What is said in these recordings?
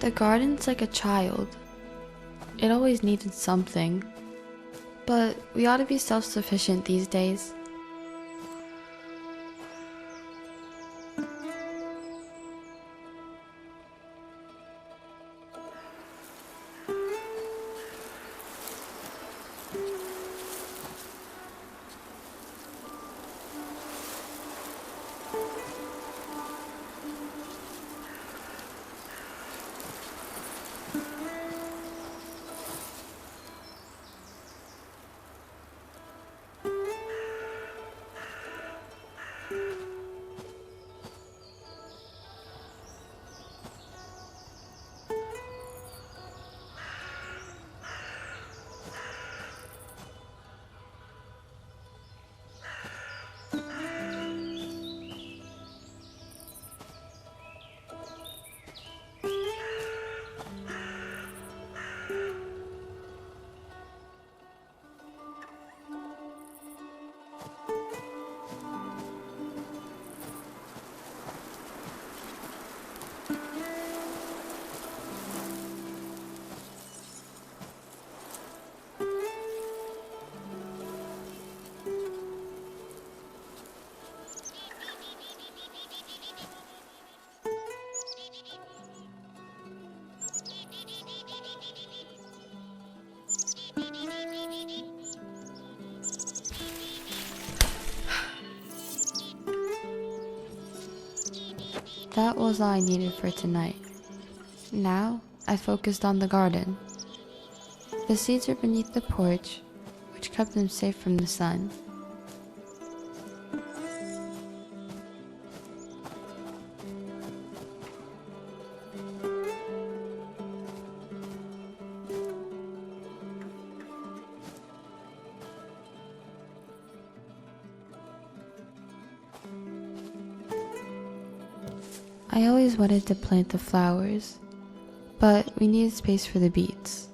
The garden's like a child. It always needed something. But we ought to be self-sufficient these days. That was all I needed for tonight. Now, I focused on the garden. The seeds are beneath the porch, which kept them safe from the sun. I always wanted to plant the flowers, but we needed space for the beets.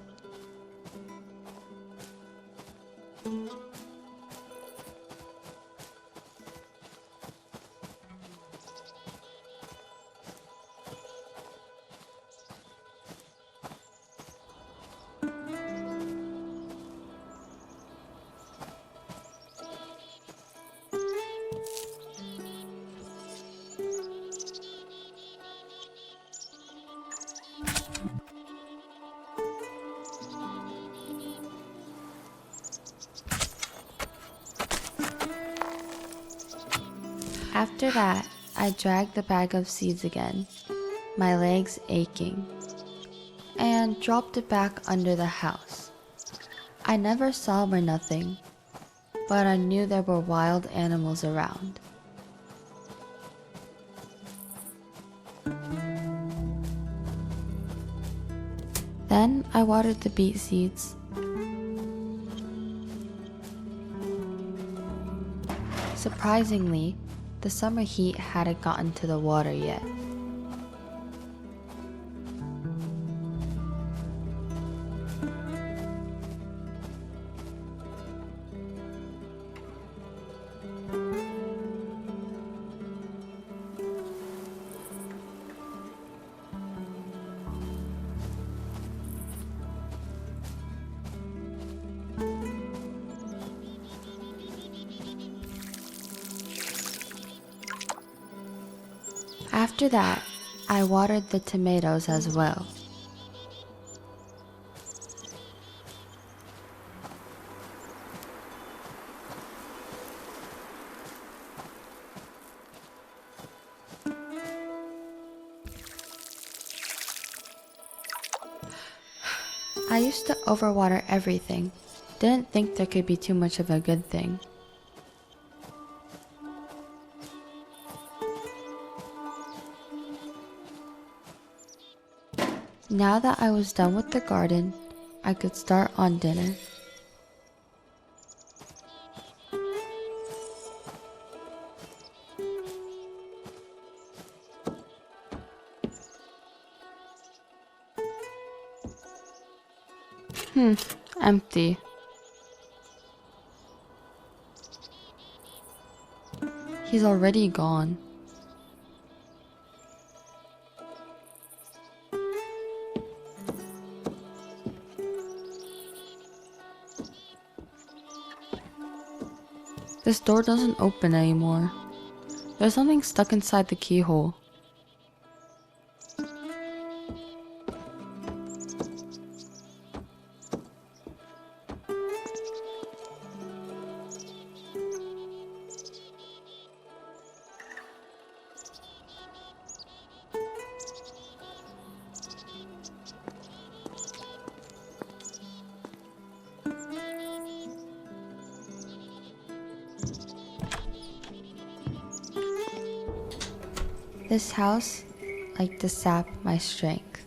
After that, I dragged the bag of seeds again, my legs aching, and dropped it back under the house. I never saw or nothing, but I knew there were wild animals around. Then I watered the beet seeds. Surprisingly, the summer heat hadn't gotten to the water yet. After that, I watered the tomatoes as well. I used to overwater everything. Didn't think there could be too much of a good thing. Now that I was done with the garden, I could start on dinner. Empty. He's already gone. This door doesn't open anymore. There's something stuck inside the keyhole. This house liked to sap my strength.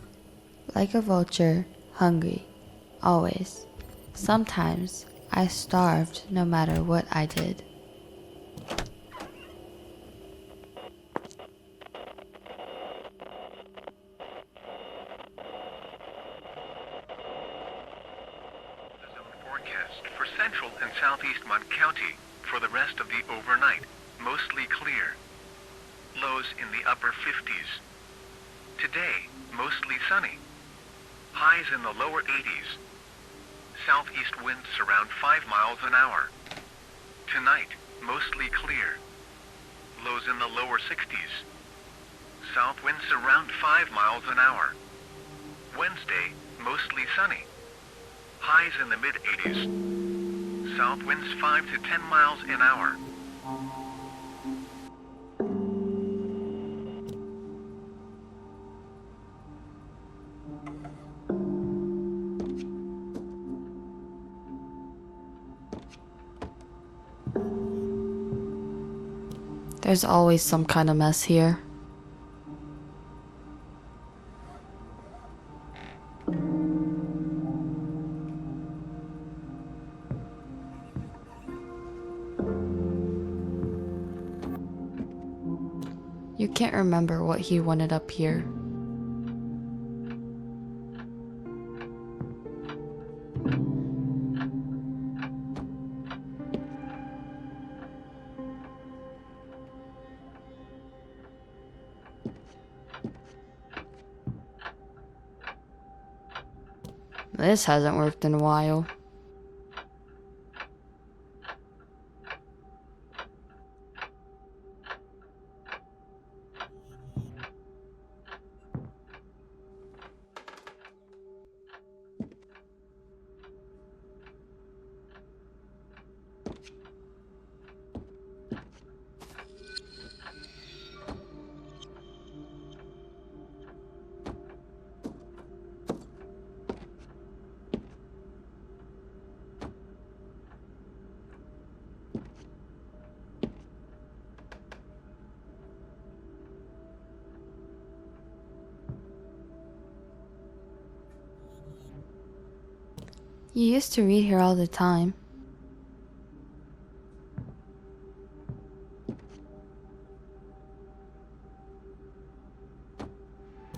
Like a vulture, hungry, always. Sometimes I starved no matter what I did. Forecast for central and southeast Mont County for the rest of the overnight, mostly clear. Lows in the upper 50s. Today, mostly sunny. Highs in the lower 80s. Southeast winds around 5 miles an hour. Tonight, mostly clear. Lows in the lower 60s. South winds around 5 miles an hour. Wednesday, mostly sunny. Highs in the mid-80s. South winds 5 to 10 miles an hour. There's always some kind of mess here. You can't remember what he wanted up here. This hasn't worked in a while. You used to read here all the time.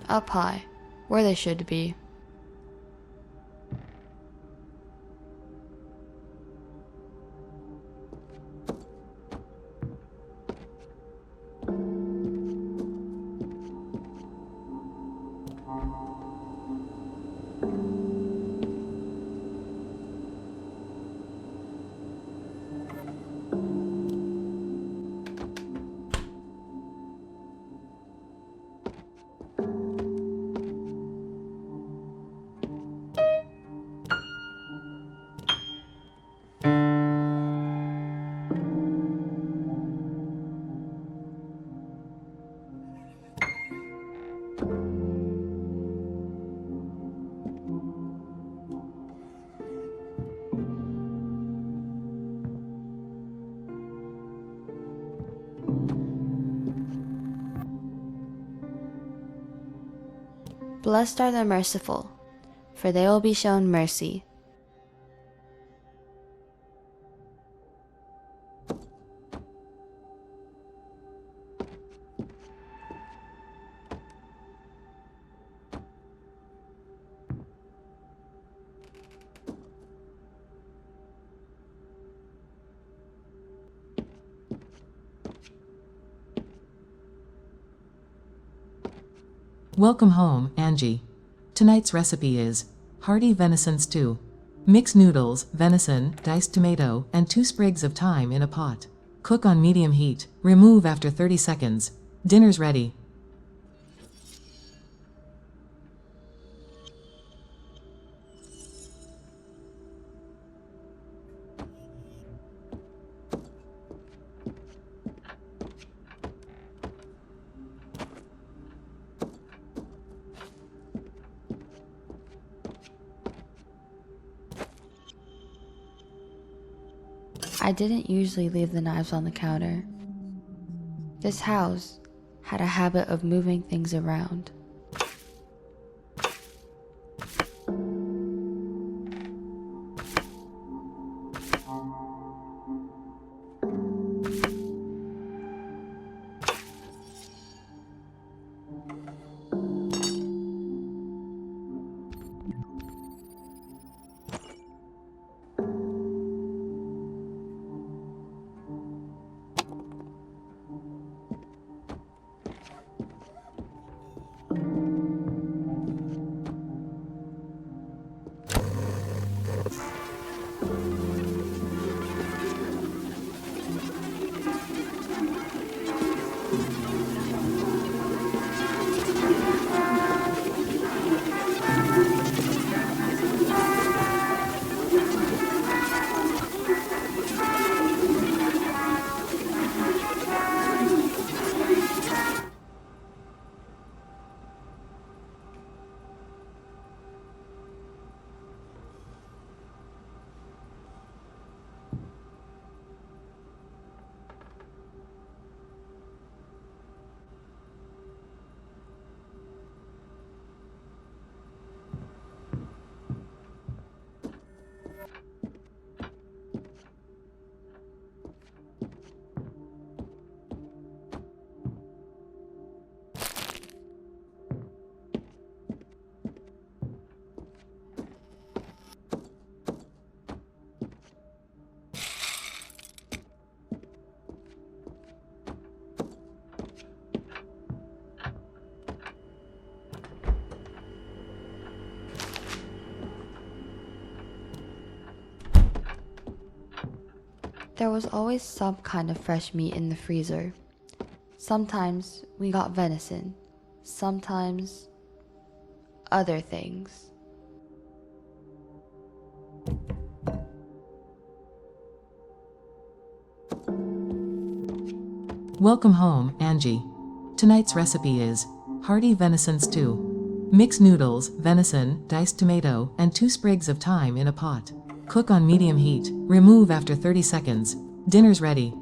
Up high, where they should be. Blessed are the merciful, for they will be shown mercy. Welcome home, Angie. Tonight's recipe is hearty venison stew. Mix noodles, venison, diced tomato, and 2 sprigs of thyme in a pot. Cook on medium heat. Remove after 30 seconds. Dinner's ready. I didn't usually leave the knives on the counter. This house had a habit of moving things around. There was always some kind of fresh meat in the freezer. Sometimes we got venison, sometimes other things. Welcome home, Angie. Tonight's recipe is hearty venison stew. Mix noodles, venison, diced tomato, and 2 sprigs of thyme in a pot. Cook on medium heat. Remove after 30 seconds. Dinner's ready.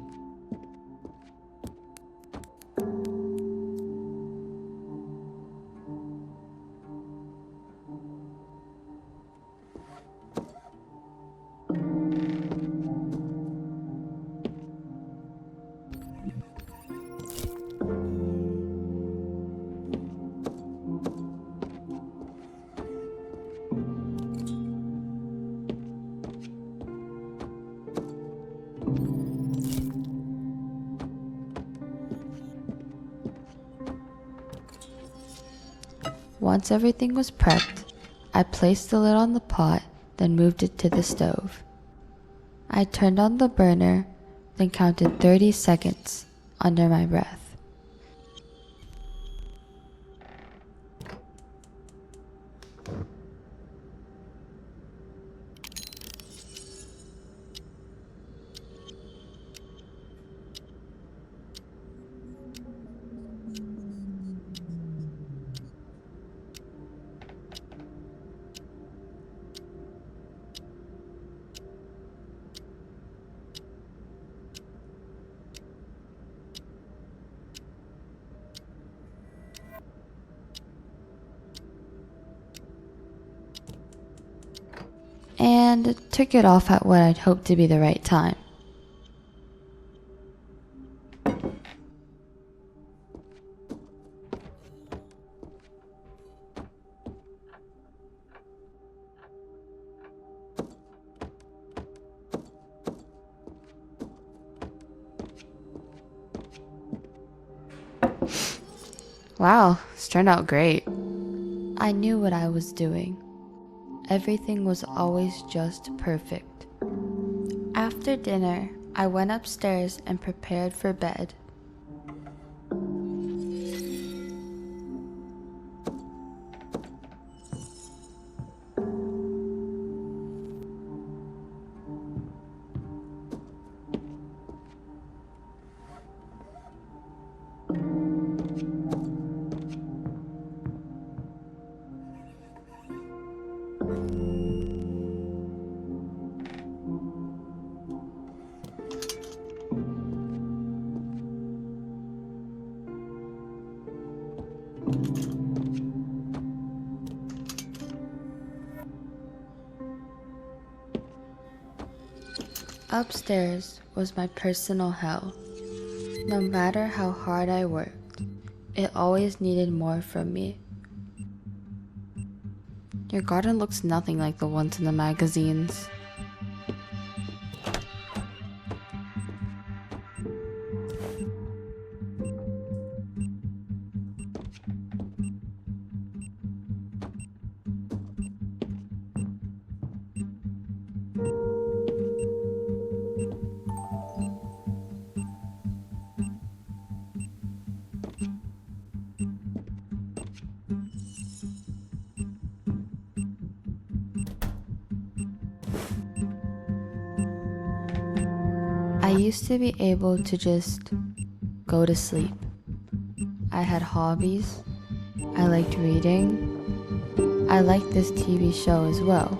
Once everything was prepped, I placed the lid on the pot, then moved it to the stove. I turned on the burner, then counted 30 seconds under my breath. And took it off at what I'd hoped to be the right time. Wow, it's turned out great. I knew what I was doing. Everything was always just perfect. After dinner, I went upstairs and prepared for bed. Upstairs was my personal hell. No matter how hard I worked, it always needed more from me. Your garden looks nothing like the ones in the magazines. I used to be able to just go to sleep. I had hobbies. I liked reading. I liked this TV show as well.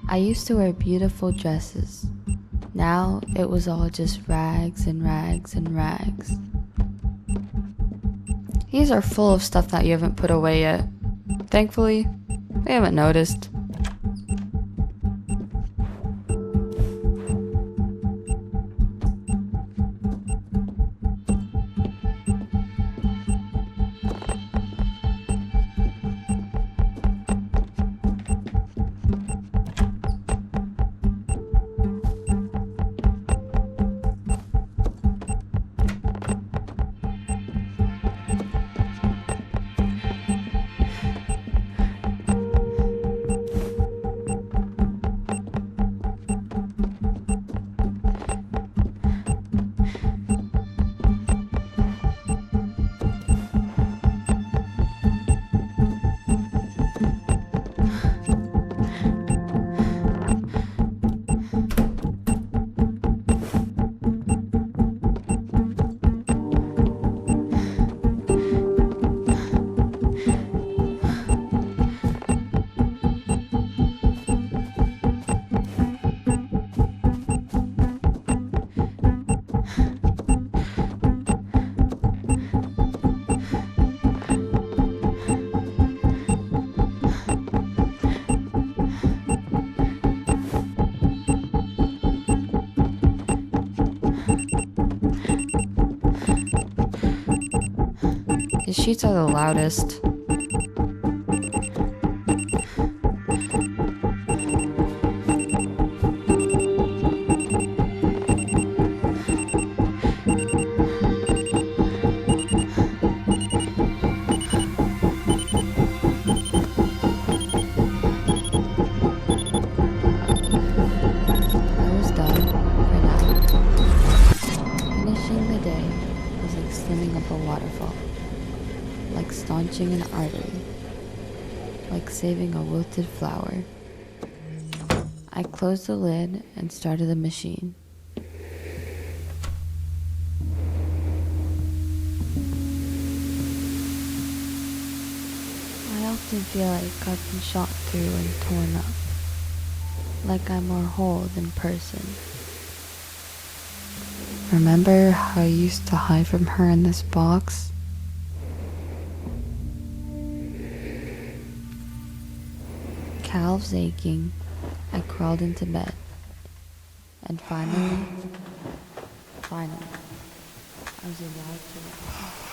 I used to wear beautiful dresses. Now it was all just rags and rags and rags. These are full of stuff that you haven't put away yet. Thankfully, they haven't noticed. The sheets are the loudest. I was done for now. Finishing the day was like swimming up a waterfall, like staunching an artery, like saving a wilted flower. I closed the lid and started the machine. I often feel like I've been shot through and torn up, like I'm more whole than person. Remember how I used to hide from her in this box? Calves aching, I crawled into bed. And finally, I was allowed to rest.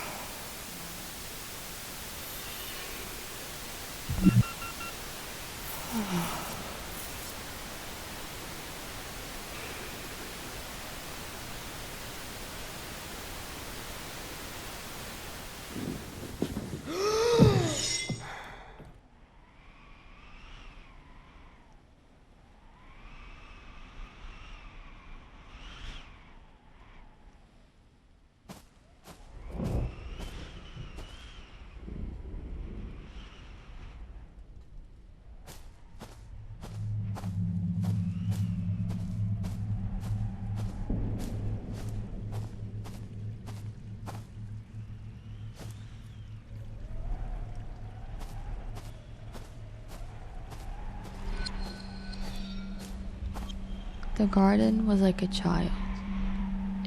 The garden was like a child.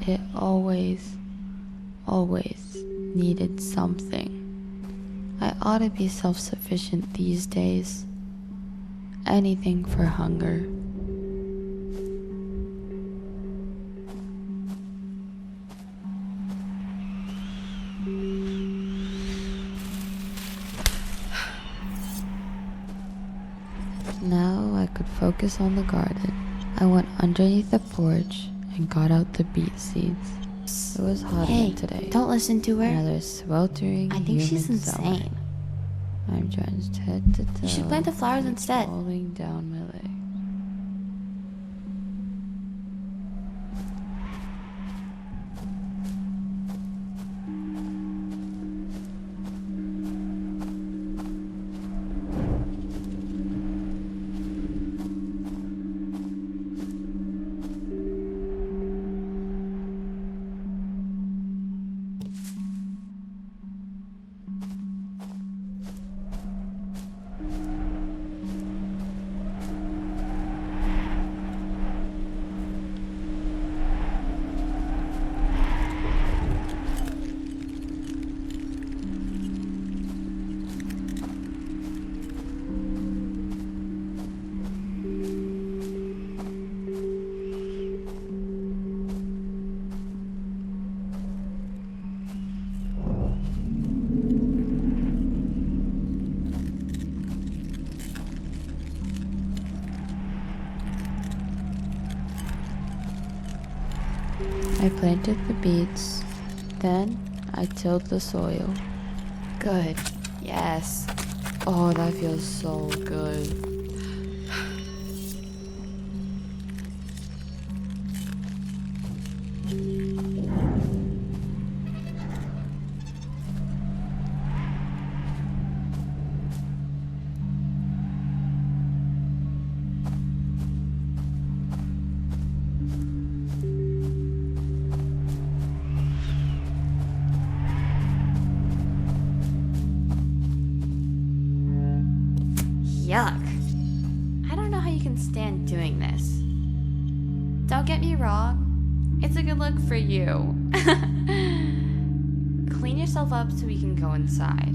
It always needed something. I ought to be self-sufficient these days. Anything for hunger. Now I could focus on the garden. I went underneath the porch and got out the beet seeds. It was hot Hey, again today. don't listen to her. Another sweltering I think she's humid summer. insane. I'm drenched head to toe. You should plant the flowers and instead. Falling down my leg. I planted the beets. Then I tilled the soil. Good. Yes. Oh, that feels so good. Yuck. I don't know how you can stand doing this. Don't get me wrong, it's a good look for you. Clean yourself up so we can go inside.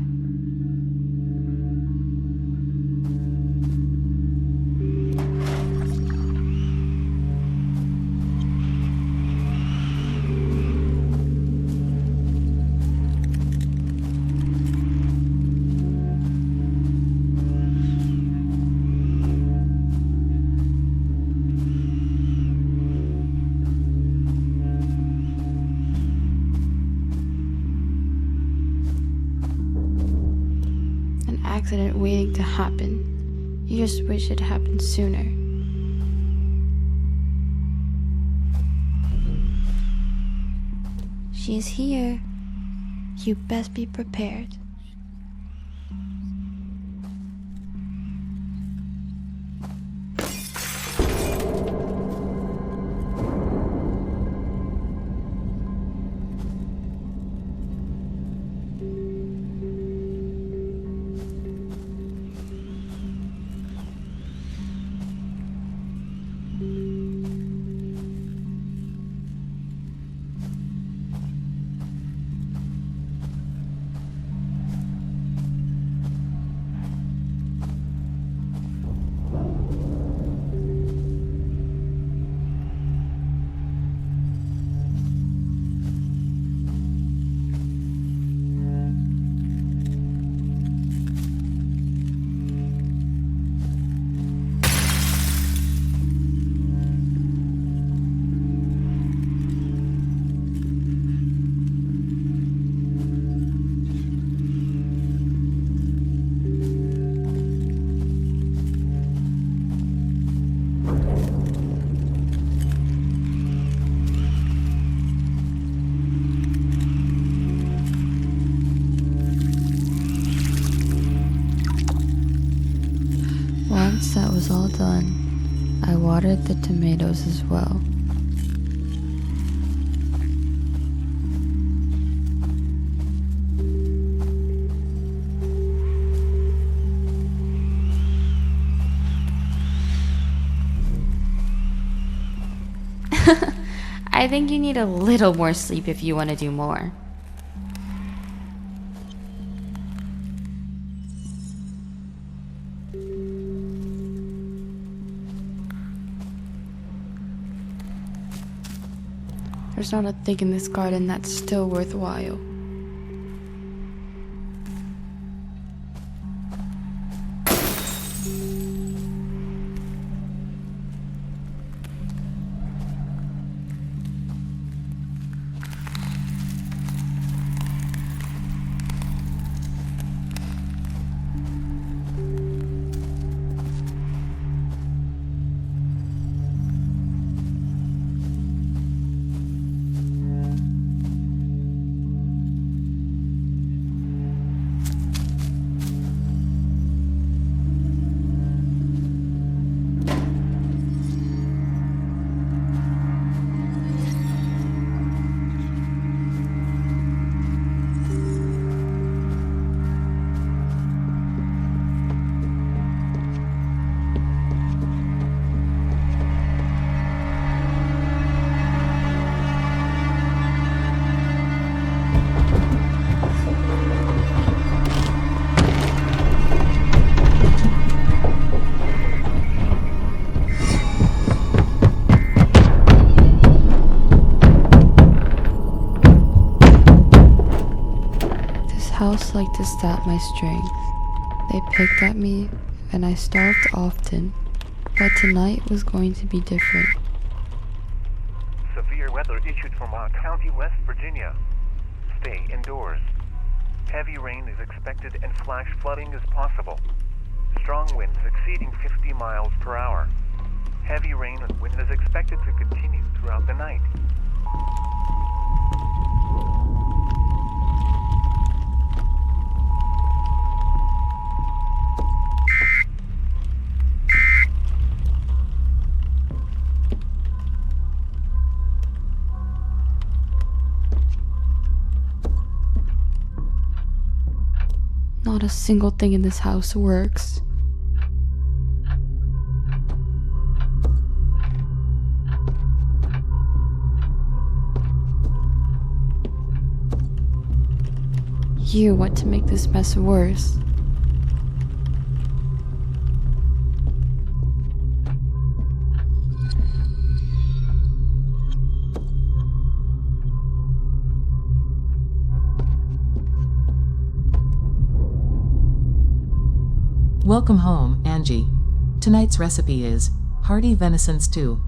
Accident waiting to happen. You just wish it happened sooner. She's here. You best be prepared. Once that was all done, I watered the tomatoes as well. I think you need a little more sleep if you want to do more. There's not a thing in this garden that's still worthwhile. House liked to sap my strength. They picked at me, and I starved often, but tonight was going to be different. Severe weather issued from Mon County, West Virginia. Stay indoors. Heavy rain is expected and flash flooding is possible. Strong winds exceeding 50 miles per hour. Heavy rain and wind is expected to continue throughout the night. Not a single thing in this house works. You want to make this mess worse. Welcome home, Angie. Tonight's recipe is hearty venison stew.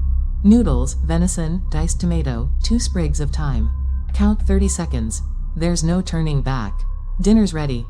Noodles, venison, diced tomato, 2 sprigs of thyme. Count 30 seconds. There's no turning back. Dinner's ready.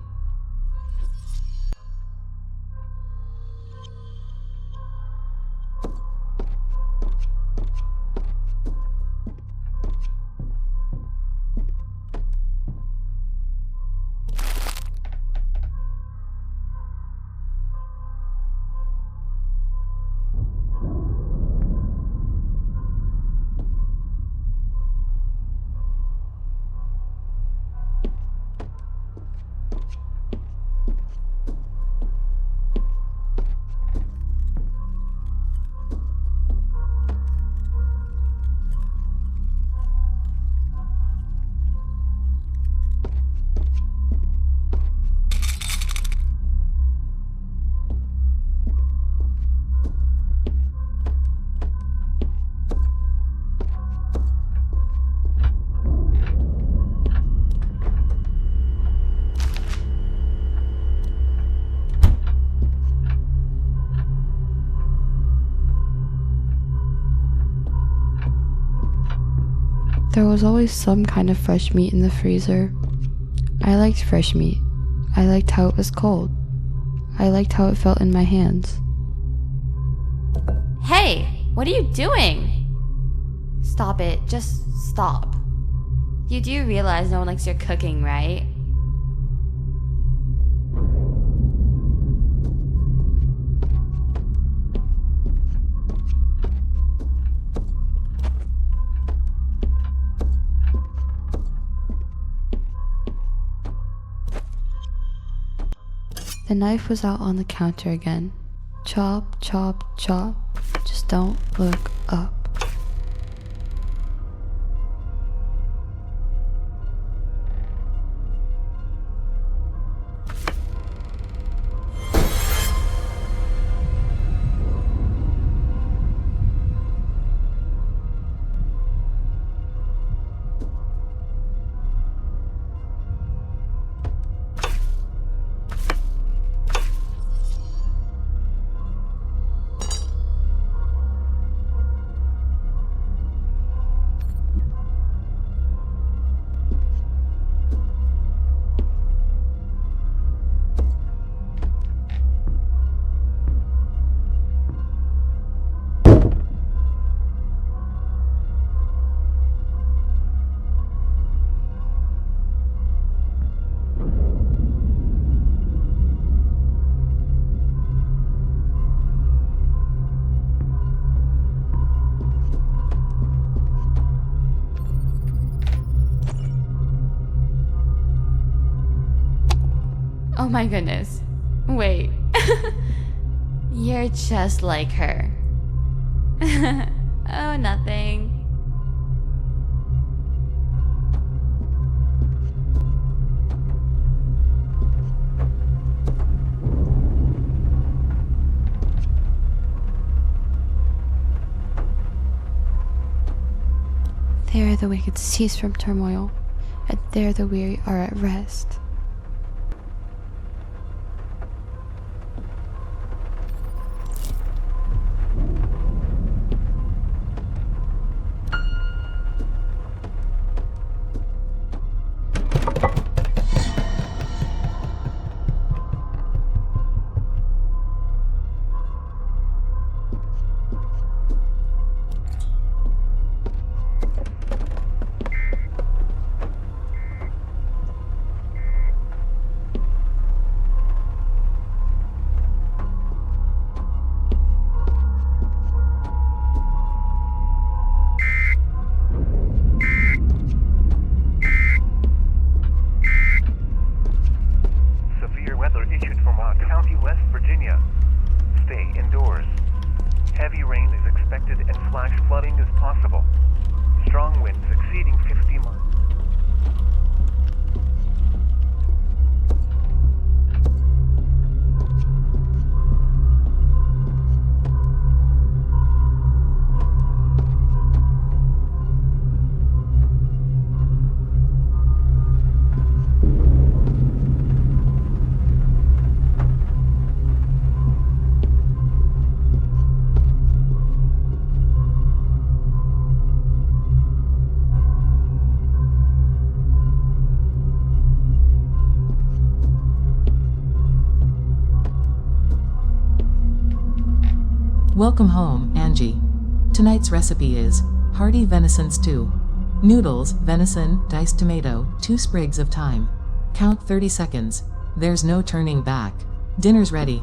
There was always some kind of fresh meat in the freezer. I liked fresh meat. I liked how it was cold. I liked how it felt in my hands. Hey, what are you doing? Stop it, just stop. You do realize no one likes your cooking, right? The knife was out on the counter again. Chop, chop, chop. Just don't look up. my goodness. Wait. You're just like her. Oh, nothing. There the wicked cease from turmoil, and there the weary are at rest. Severe weather issued from our county, West Virginia. Stay indoors. Heavy rain is expected and flash flooding is possible. Strong winds exceeding 50 miles. Welcome home, Angie. Tonight's recipe is hearty venison stew. Noodles, venison, diced tomato, 2 sprigs of thyme. Count 30 seconds. There's no turning back. Dinner's ready.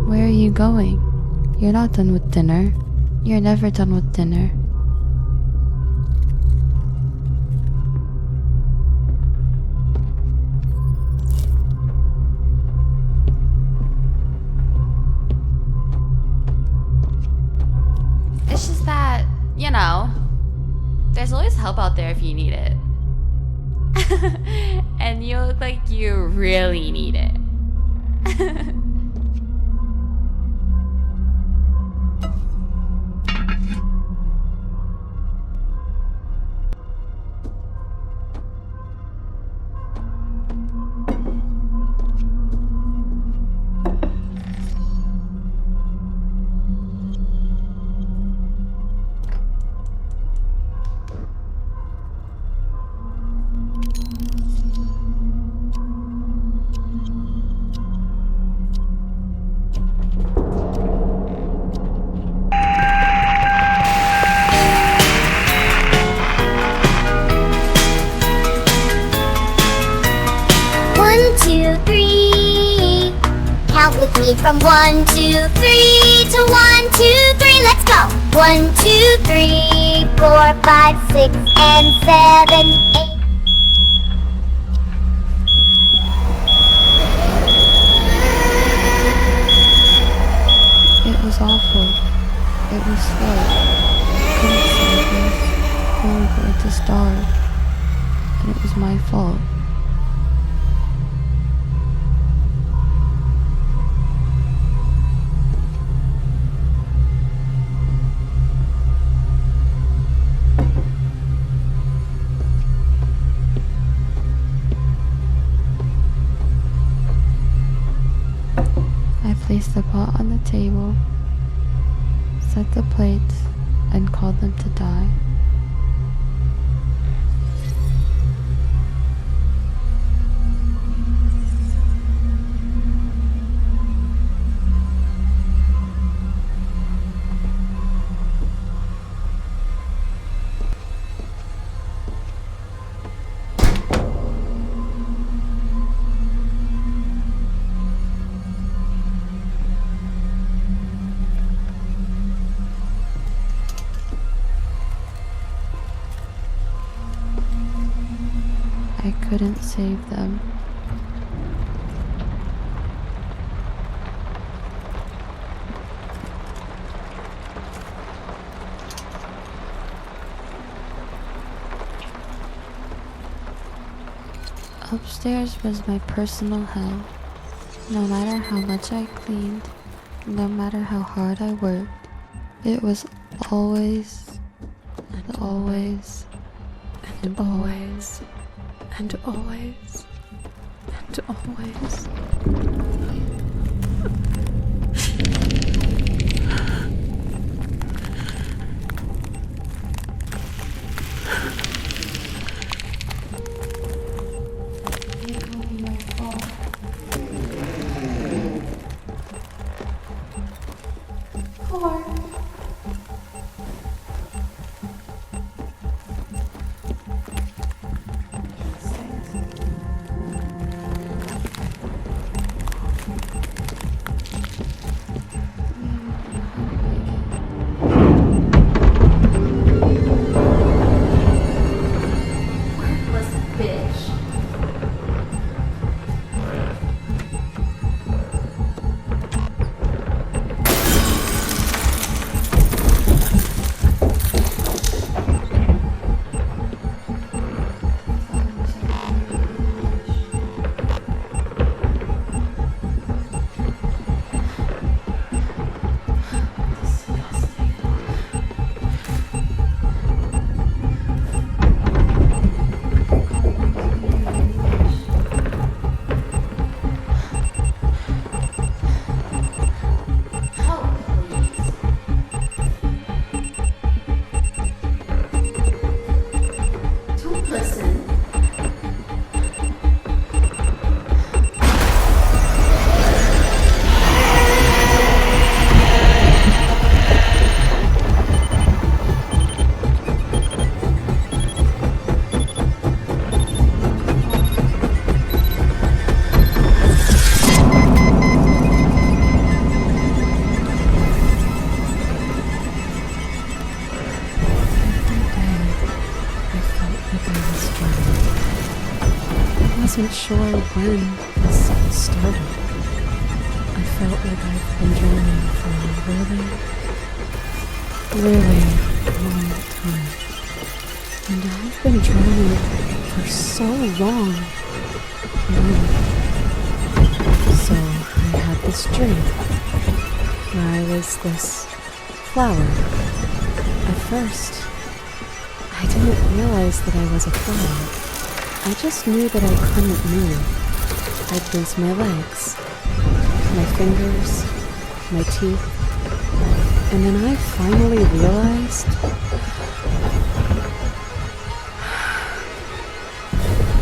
Where are you going? You're not done with dinner. You're never done with dinner. It's just that, there's always help out there if you need it. And you look like you really need it. Count with me from 1, 2, 3 to 1, 2, 3, let's go! 1, 2, 3, 4, 5, 6, and 7, 8. It was awful. It was slow. I couldn't see this. We were going to starve. And it was my fault. I placed the pot on the table, set the plates, and called them to die. I couldn't save them. Upstairs was my personal hell. No matter how much I cleaned, no matter how hard I worked, it was always, and always, and always, and always, and always. I wasn't sure when this started. I felt like I've been dreaming for a really long time. And I've been dreaming for so long. So I had this dream where I was this flower. At first, I didn't realize that I was a flower. I just knew that I couldn't move. I'd lose my legs, my fingers, my teeth, and then I finally realized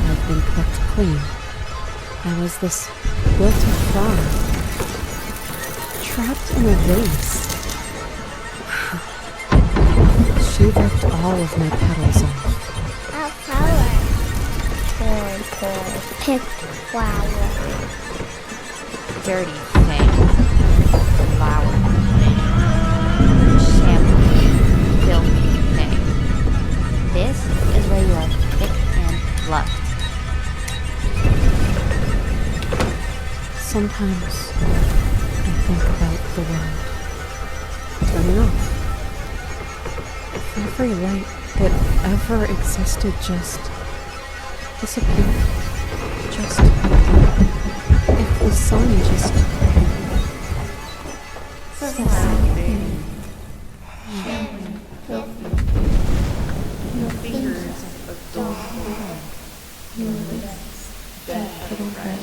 I'd been cooked clean. I was this wilted flower, trapped in a vase. She ripped all of my petals off. A flower. Poor, picked flower. Dirty thing. Flower. Shameful. Filthy thing. This is where you are picked and plucked. Sometimes I think about the world turning off. If every light that ever existed just disappear. Just if the sun just Little red.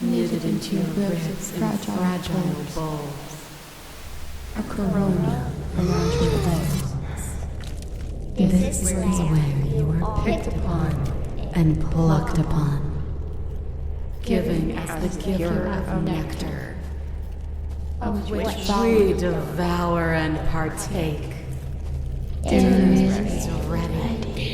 knitted into your ribs in fragile bowls. A corona around your legs. This is where you were picked upon and plucked upon, giving as the giver of nectar, of which we devour and partake. Dinner is ready.